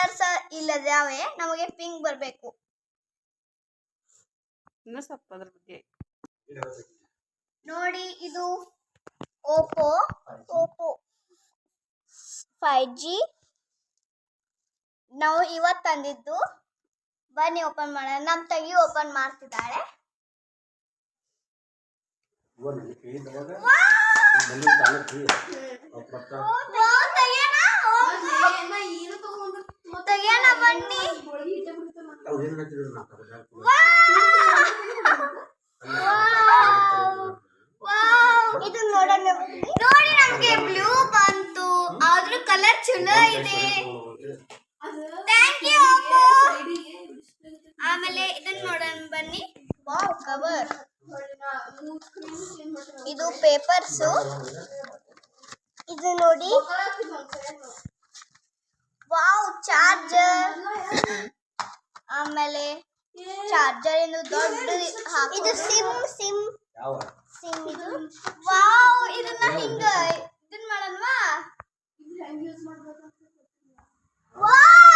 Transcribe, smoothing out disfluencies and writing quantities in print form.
Colours ಇಲ್ಲದಾವೆ, ನಮಗೆ pink ಬರಬೇಕು. ಇನ್ನು ಸ್ವಲ್ಪ ಅದ್ರ ಬಗ್ಗೆ ನೋಡಿ, ಇದು ಓಪೋ 5G ನಾವು ಇವತ್ತು ತಂದಿದ್ದು. ಬನ್ನಿ ಓಪನ್ ಮಾಡೋಣ. ನಮ್ಮ ತಂಗಿ ಓಪನ್ ಮಾಡ್ತಿದ್ದಾಳೆ. ತೆಗಿಯೋಣ ಬನ್ನಿ. ಇದು ನೋಡೋಣ. ನೋಡಿ, ನಮಗೆ ಬ್ಲೂ ಬಂತು. ಆದ್ರೂ ಕಲರ್ ಚಲೋ ಇದೆ. Thank you Oppo. ಆಮೇಲೆ ಇದನ್ನ ನೋಡೋಣ ಬನ್ನಿ. Wow, cover. ಇದು ಪೇಪರ್ಸ್. ಇದು ನೋಡಿ, ವಾವ್, ಚಾರ್ಜರ್. ಆಮೇಲೆ ಚಾರ್ಜರ್ ಏನು ದೊಡ್ಡ. ಇದು ಸಿಮ್ ಇದು. ವಾವ್, ಇದನ್ನ ಹಿಂಗ ಇದನ್ನ ಮಾಡೋಣವಾ? ವಾವ್